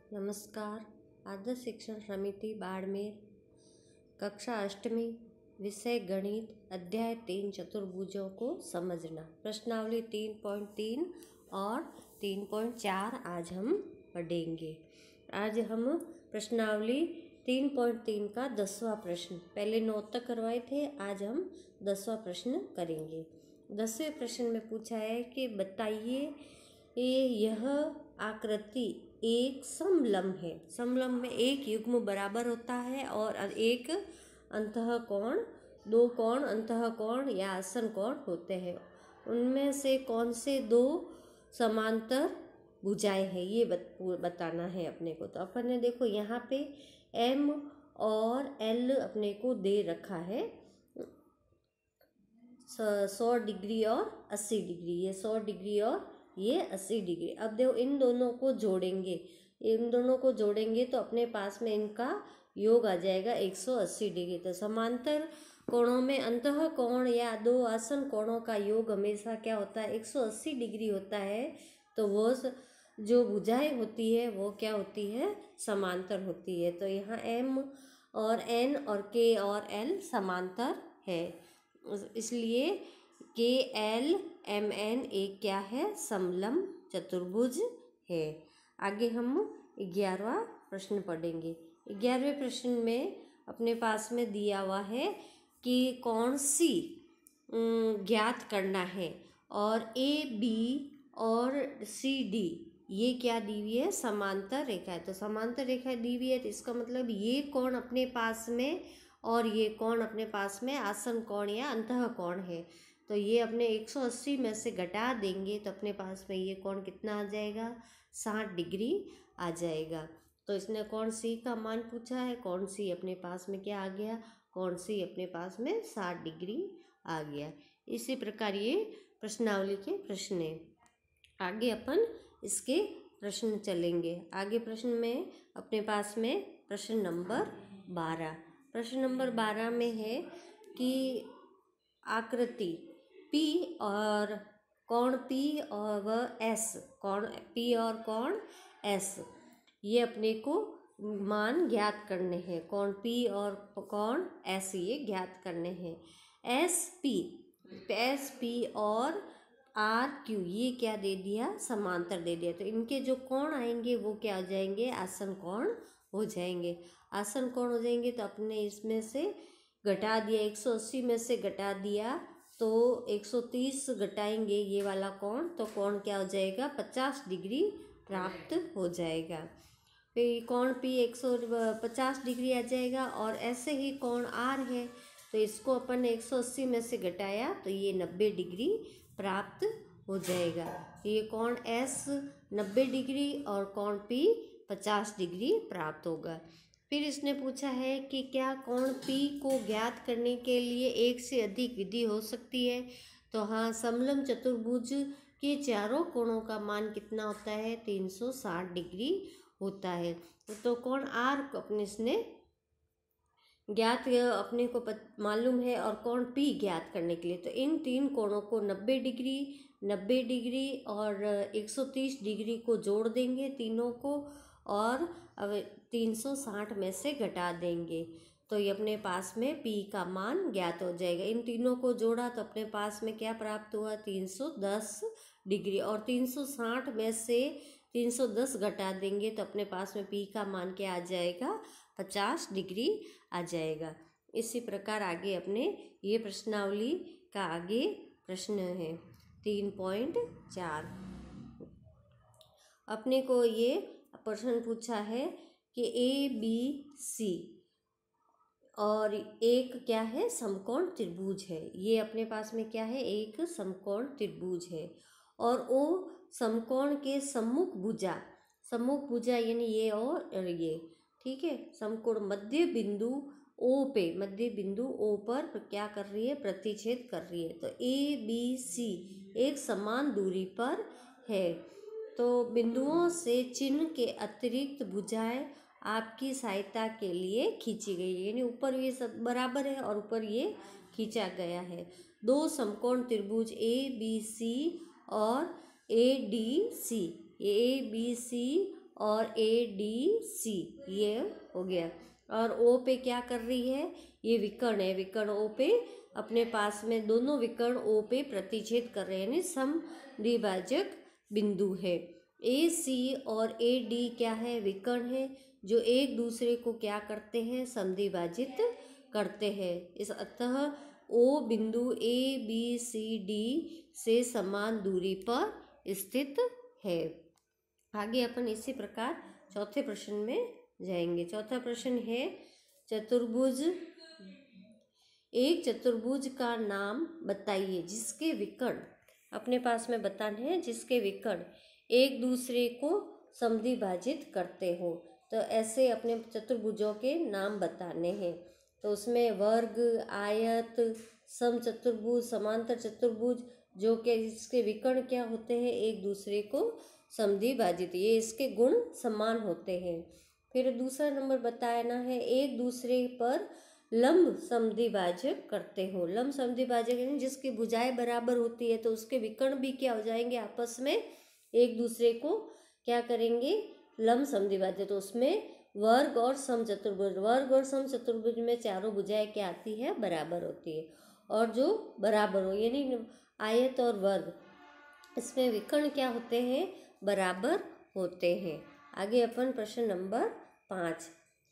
नमस्कार। आदर्श शिक्षण समिति बाड़मेर, कक्षा अष्टमी, विषय गणित, अध्याय 3 चतुर्भुजों को समझना। प्रश्नावली 3.3 और 3.4 आज हम पढ़ेंगे। आज हम प्रश्नावली 3.3 का 10वां प्रश्न, पहले 9 तक करवाए थे, आज हम 10वां प्रश्न करेंगे। 10वें प्रश्न में पूछा है कि बताइए यह आकृति एक समलंब है। समलंब में एक युग्म बराबर होता है और एक अंतःकोण, दो कोण अंतःकोण या आसन कोण होते हैं। उनमें से कौन से दो समांतर भुजाएं हैं ये बताना है अपने को। तो अपन ने देखो यहाँ पे M और L अपने को दे रखा है 100 डिग्री और 80 डिग्री। ये 100 डिग्री और ये 80 डिग्री। अब देखो इन दोनों को जोड़ेंगे तो अपने पास में इनका योग आ जाएगा 180 डिग्री। तो समांतर कोणों में अंतः कोण या दो आसन कोणों का योग हमेशा क्या होता है, 180 डिग्री होता है। तो वो जो भुजाएं होती है वो क्या होती है, समांतर होती है। तो यहाँ M और N और K और L समांतर है, इसलिए KLMN एक क्या है, समलंब चतुर्भुज है। आगे हम 11वां प्रश्न पढ़ेंगे। 11वें प्रश्न में अपने पास में दिया हुआ है कि कौन सी ज्ञात करना है, और AB और CD ये क्या दी हुई है, समांतर रेखा है। तो समांतर रेखा दी हुई है तो इसका मतलब ये कोण अपने पास में और ये कोण अपने पास में आसन कोण या अंतः कोण है। तो ये अपने 180 में से घटा देंगे तो अपने पास में ये कोण कितना आ जाएगा, 60 डिग्री आ जाएगा। तो इसने कोण C का मान पूछा है, कोण C अपने पास में क्या आ गया, कोण C अपने पास में 60 डिग्री आ गया। इसी प्रकार ये प्रश्नावली के प्रश्न है। आगे अपन इसके प्रश्न चलेंगे। आगे प्रश्न में अपने पास में प्रश्न नंबर 12। प्रश्न नंबर 12 में है कि आकृति P और कोण P और वह S, कोण P और कोण S, ये अपने को मान ज्ञात करने हैं। कोण P और कोण S ये ज्ञात करने हैं। SP और RQ ये क्या दे दिया, समांतर दे दिया। तो इनके जो कोण आएंगे वो क्या हो जाएंगे, आसन कोण हो जाएंगे। आसन कोण हो जाएंगे तो अपने इसमें से घटा दिया, 180 में से घटा दिया तो 130 घटाएंगे ये वाला कोण, तो कोण क्या हो जाएगा, 50 डिग्री प्राप्त हो जाएगा। फिर कोण P 150 डिग्री आ जाएगा। और ऐसे ही कोण R है तो इसको अपन ने 180 में से घटाया तो ये 90 डिग्री प्राप्त हो जाएगा। ये कोण S 90 डिग्री और कोण P 50 डिग्री प्राप्त होगा। फिर इसने पूछा है कि क्या कोण P को ज्ञात करने के लिए एक से अधिक विधि हो सकती है। तो हाँ, समलंब चतुर्भुज के चारों कोणों का मान कितना होता है, 360 डिग्री होता है। तो कोण R को अपने इसने ज्ञात अपने को मालूम है और कोण P ज्ञात करने के लिए तो इन तीन कोणों को 90 डिग्री और 130 डिग्री को जोड़ देंगे तीनों को, और अब 360 में से घटा देंगे तो ये अपने पास में P का मान ज्ञात हो जाएगा। इन तीनों को जोड़ा तो अपने पास में क्या प्राप्त हुआ, 310 डिग्री, और 360 में से 310 घटा देंगे तो अपने पास में P का मान क्या आ जाएगा, 50 डिग्री आ जाएगा। इसी प्रकार आगे अपने ये प्रश्नावली का आगे प्रश्न है 3.4। अपने को ये प्रश्न पूछा है कि ABC और एक क्या है, समकोण त्रिभुज है। ये अपने पास में क्या है, एक समकोण त्रिभुज है और वो समकोण के सम्मुख भुजा यानी ये और ये, ठीक है। समकोण मध्य बिंदु O पर क्या कर रही है, प्रतिच्छेद कर रही है। तो ABC एक समान दूरी पर है। तो बिंदुओं से चिन्ह के अतिरिक्त भुजाएं आपकी सहायता के लिए खींची गई है, यानी ऊपर ये सब बराबर है और ऊपर ये खींचा गया है। दो समकोण त्रिभुज ABC और ADC, ABC और ADC ये हो गया। और O पे क्या कर रही है, ये विकर्ण है, विकर्ण O पे अपने पास में दोनों विकर्ण O पे प्रतिच्छेद कर रहे हैं, यानी समद्विभाजक बिंदु है। AC और AD क्या है, विकर्ण है जो एक दूसरे को क्या करते हैं, समद्विभाजित करते हैं। इस अतः O बिंदु ABCD से समान दूरी पर स्थित है। आगे अपन इसी प्रकार चौथे प्रश्न में जाएंगे। चौथा प्रश्न है चतुर्भुज, एक चतुर्भुज का नाम बताइए जिसके विकर्ण, अपने पास में बताने हैं जिसके विकर्ण एक दूसरे को समद्विभाजित करते हो। तो ऐसे अपने चतुर्भुजों के नाम बताने हैं। तो उसमें वर्ग, आयत, समचतुर्भुज, समांतर चतुर्भुज, जो कि इसके विकर्ण क्या होते हैं, एक दूसरे को समद्विभाजित, ये इसके गुण समान होते हैं। फिर दूसरा नंबर बताना है एक दूसरे पर लंब समद्विभाजक करते हो। लंब समद्विभाजक यानी जिसकी भुजाएं बराबर होती है, तो उसके विकर्ण भी क्या हो जाएंगे, आपस में एक दूसरे को क्या करेंगे, लंब समद्विभाजक। तो उसमें वर्ग और समचतुर्भुज, वर्ग और समचतुर्भुज में चारों भुजाएं क्या आती है, बराबर होती है। और जो बराबर हो यानी आयत और वर्ग, इसमें विकर्ण क्या होते हैं, बराबर होते हैं। आगे अपन प्रश्न नंबर 5,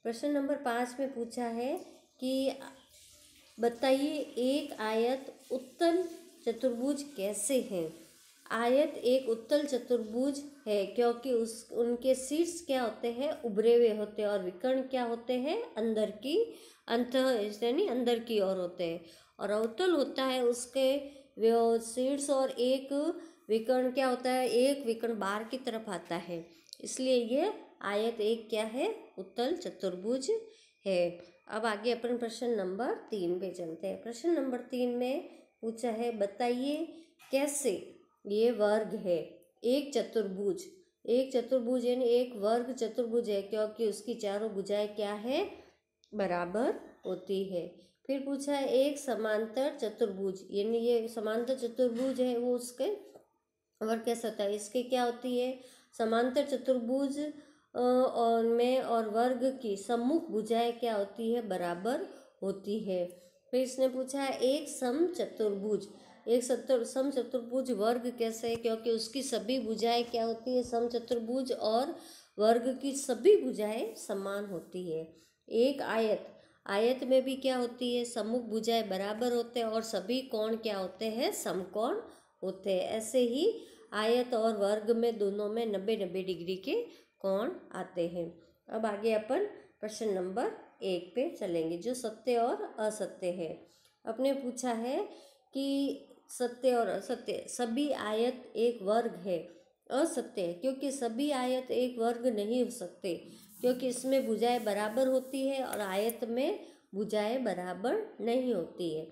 प्रश्न नंबर 5 में पूछा है कि बताइए एक आयत उत्तल चतुर्भुज कैसे है। आयत एक उत्तल चतुर्भुज है क्योंकि उनके शीर्ष क्या होते हैं, उभरे हुए होते हैं, और विकर्ण क्या होते हैं, अंदर की यानी अंदर की ओर होते हैं। और अवतल होता है उसके शीर्ष और एक विकर्ण क्या होता है, एक विकर्ण बाहर की तरफ आता है, इसलिए यह आयत एक क्या है, उत्तल चतुर्भुज है। अब आगे अपन प्रश्न नंबर 3 पे चलते हैं। प्रश्न नंबर 3 में पूछा है बताइए कैसे ये वर्ग है एक चतुर्भुज। एक चतुर्भुज यानी एक वर्ग चतुर्भुज है क्योंकि उसकी चारों भुजाएं क्या है, बराबर होती है। फिर पूछा है एक समांतर चतुर्भुज, यानी ये समांतर चतुर्भुज है वो उसके वर्ग कैसा होता है, इसके क्या होती है, समांतर चतुर्भुज और वर्ग की सम्मुख भुजाएं क्या होती है, बराबर होती है। फिर इसने पूछा है एक समचतुर्भुज, एक समचतुर्भुज वर्ग कैसे है, क्योंकि उसकी सभी भुजाएं क्या होती है, समचतुर्भुज और वर्ग की सभी भुजाएं समान होती है। एक आयत, आयत में भी क्या होती है, सम्मुख भुजाएं बराबर होते हैं और सभी कोण क्या होते हैं, समकोण होते हैं। ऐसे ही आयत और वर्ग में दोनों में 90-90 डिग्री के कोण आते हैं। अब आगे अपन प्रश्न नंबर 1 पे चलेंगे जो सत्य और असत्य है। अपने पूछा है कि सत्य और असत्य, सभी आयत एक वर्ग है, असत्य है क्योंकि सभी आयत एक वर्ग नहीं हो सकते क्योंकि इसमें भुजाएं बराबर होती है और आयत में भुजाएं बराबर नहीं होती है।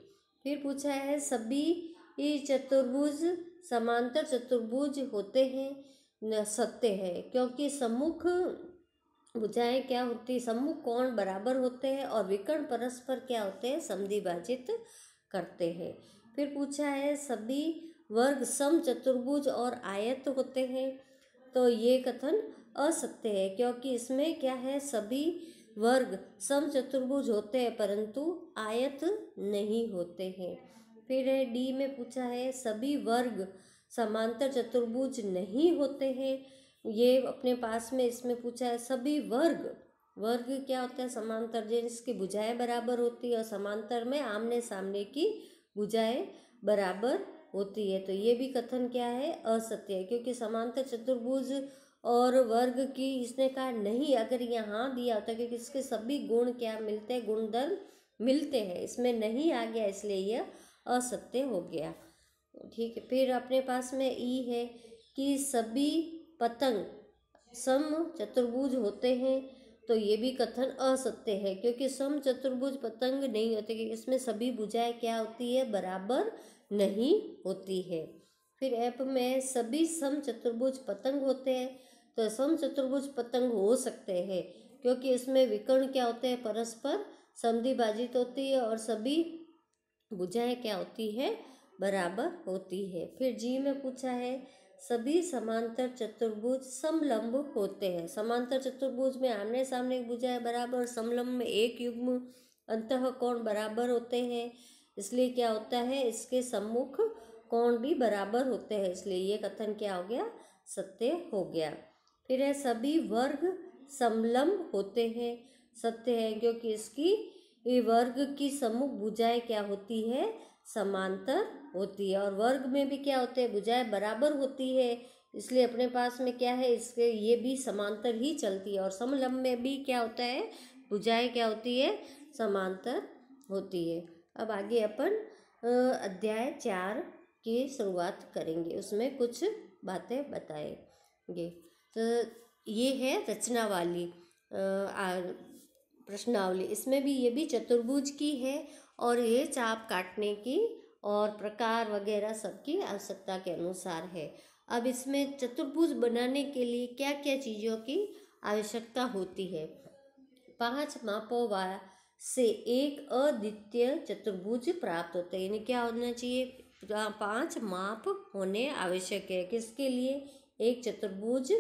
फिर पूछा है सभी चतुर्भुज समांतर चतुर्भुज होते हैं, सत्य है क्योंकि सम्मुख भुजाएं क्या होती है, सम्मुख कोण बराबर होते हैं और विकर्ण परस्पर क्या होते हैं, समद्विभाजित करते हैं। फिर पूछा है सभी वर्ग सम चतुर्भुज और आयत होते हैं, तो ये कथन असत्य है क्योंकि इसमें क्या है, सभी वर्ग सम चतुर्भुज होते हैं परंतु आयत नहीं होते हैं। फिर है डी में पूछा है सभी वर्ग समांतर चतुर्भुज नहीं होते हैं, ये अपने पास में इसमें पूछा है सभी वर्ग, वर्ग क्या होता है, समांतर जिसकी भुजाएं बराबर होती है और समांतर में आमने सामने की भुजाएं बराबर होती है, तो ये भी कथन क्या है, असत्य है क्योंकि समांतर चतुर्भुज और वर्ग की इसने कहा नहीं, अगर यहाँ दिया होता क्योंकि इसके सभी गुण क्या मिलते हैं, गुणधर्म मिलते हैं, इसमें नहीं आ गया इसलिए यह असत्य हो गया। ठीक है। फिर अपने पास में ई है कि सभी पतंग सम चतुर्भुज होते हैं, तो ये भी कथन असत्य है क्योंकि सम चतुर्भुज पतंग नहीं होते क्योंकि इसमें सभी भुजाएं क्या होती है, बराबर नहीं होती है। फिर एप में सभी सम चतुर्भुज पतंग होते हैं, तो सम चतुर्भुज पतंग हो सकते हैं क्योंकि इसमें विकर्ण क्या होते हैं, परस्पर समद्विभाजित होती है और सभी भुजाएं क्या होती है, बराबर होती है। फिर जी में पूछा है सभी समांतर चतुर्भुज समलंब होते हैं। समांतर चतुर्भुज में आमने सामने की भुजाएं बराबर, समलंब में एक युग्म अंतःकोण बराबर होते हैं। इसलिए क्या होता है, इसके सम्मुख कोण भी बराबर होते हैं, इसलिए ये कथन क्या हो गया, सत्य हो गया। फिर है सभी वर्ग समलंब होते हैं, सत्य है, क्योंकि इसकी वर्ग की सम्मुख भुजाएं क्या होती है, समांतर होती है। और वर्ग में भी क्या होते हैं, भुजाएं बराबर होती है, इसलिए अपने पास में क्या है, इसके ये भी समांतर ही चलती है। और समलंब में भी क्या होता है, भुजाएं क्या होती है, समांतर होती है। अब आगे अपन अध्याय 4 की शुरुआत करेंगे, उसमें कुछ बातें बताएंगे। तो ये है रचनावाली प्रश्नावली, इसमें भी ये भी चतुर्भुज की है और ये चाप काटने की और प्रकार वगैरह सबकी आवश्यकता के अनुसार है। अब इसमें चतुर्भुज बनाने के लिए क्या क्या चीज़ों की आवश्यकता होती है। 5 मापों से एक अद्वितीय चतुर्भुज प्राप्त होता है, यानी क्या होना चाहिए, 5 माप होने आवश्यक है। किसके लिए, एक चतुर्भुज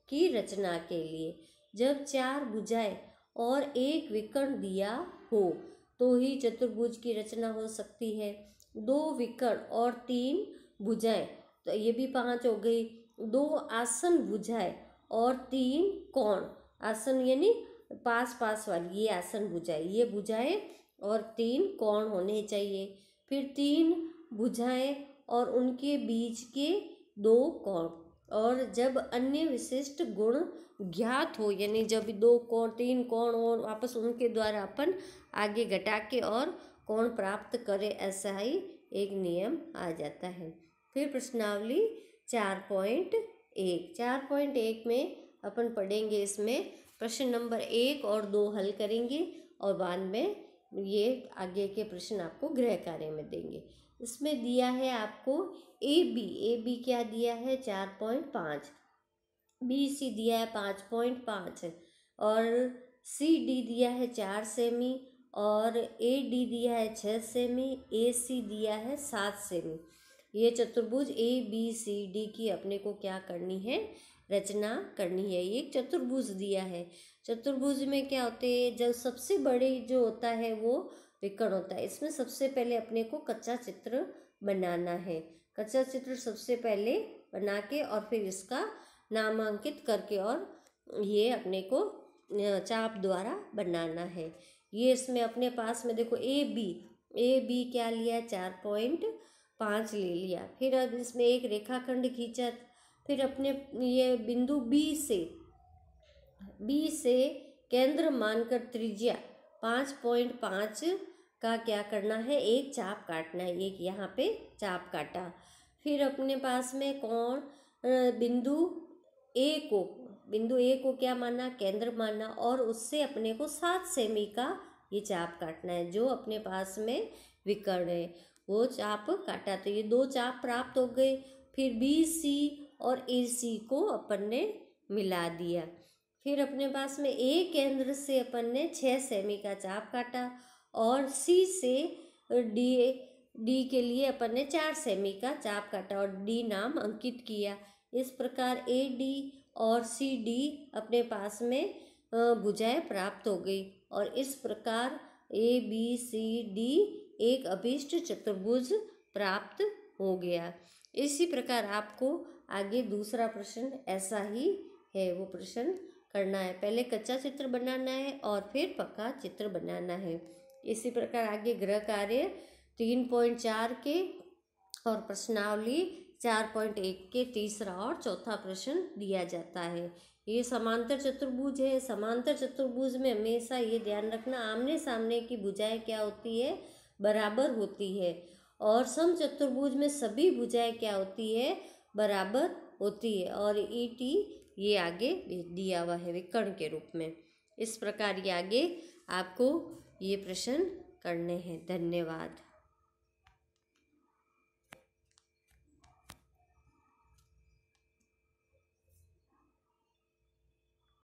की रचना के लिए। जब 4 भुजाएं और एक विकर्ण दिया हो तो ही चतुर्भुज की रचना हो सकती है। 2 विकर्ण और 3 भुजाएं, तो ये भी 5 हो गई। 2 आसन भुजाएं और 3 कोण, आसन यानी पास पास वाली, ये आसन भुजाएं, ये भुजाएं और 3 कोण होने चाहिए। फिर 3 भुजाएं और उनके बीच के 2 कोण। और जब अन्य विशिष्ट गुण ज्ञात हो, यानी जब 2 कोण 3 कोण और वापस उनके द्वारा अपन आगे घटा के और कोण प्राप्त करें, ऐसा ही एक नियम आ जाता है। फिर प्रश्नावली 4.1, 4.1 में अपन पढ़ेंगे, इसमें प्रश्न नंबर 1 और 2 हल करेंगे और बाद में ये आगे के प्रश्न आपको गृह कार्य में देंगे। इसमें दिया है आपको ए बी क्या दिया है, 4.5, बी सी दिया है 5.5 और सी डी दिया है 4 सेमी और ए डी दिया है 6 सेमी, ए सी दिया है 7 सेमी। ये चतुर्भुज ए बी सी डी की अपने को क्या करनी है, रचना करनी है। ये एक चतुर्भुज दिया है। चतुर्भुज में क्या होते हैं, जब सबसे बड़े जो होता है वो विकर्ण होता है। इसमें सबसे पहले अपने को कच्चा चित्र बनाना है। कच्चा चित्र सबसे पहले बना के और फिर इसका नामांकित करके और ये अपने को चाप द्वारा बनाना है। ये इसमें अपने पास में देखो ए बी क्या लिया, 4.5 ले लिया। फिर अब इसमें एक रेखाखंड खींचा, फिर अपने ये बिंदु बी से केंद्र मानकर त्रिज्या 5.5 का क्या करना है, एक चाप काटना है। एक यहाँ पे चाप काटा। फिर अपने पास में कोण बिंदु ए को क्या माना, केंद्र माना और उससे अपने को 7 सेमी का ये चाप काटना है। जो अपने पास में विकर्ण है वो चाप काटा, तो ये 2 चाप प्राप्त हो गए। फिर बी सी और ए सी को अपन ने मिला दिया। फिर अपने पास में ए केंद्र से अपन ने 6 सेमी का चाप काटा और सी से डी के लिए अपन ने 4 सेमी का चाप काटा और डी नाम अंकित किया। इस प्रकार ए डी और सी डी अपने पास में भुजाएं प्राप्त हो गई और इस प्रकार ए बी सी डी एक अभीष्ट चतुर्भुज प्राप्त हो गया। इसी प्रकार आपको आगे दूसरा प्रश्न ऐसा ही है, वो प्रश्न करना है। पहले कच्चा चित्र बनाना है और फिर पक्का चित्र बनाना है। इसी प्रकार आगे गृह कार्य 3.4 के और प्रश्नावली 4.1 के तीसरा और चौथा प्रश्न दिया जाता है। ये समांतर चतुर्भुज है। समांतर चतुर्भुज में हमेशा ये ध्यान रखना, आमने सामने की भुजाएं क्या होती है, बराबर होती है। और सम चतुर्भुज में सभी भुजाएं क्या होती है, बराबर होती है। और ईटी ये आगे दिया हुआ है विकर्ण के रूप में। इस प्रकार ये आगे आपको ये प्रश्न करने हैं। धन्यवाद।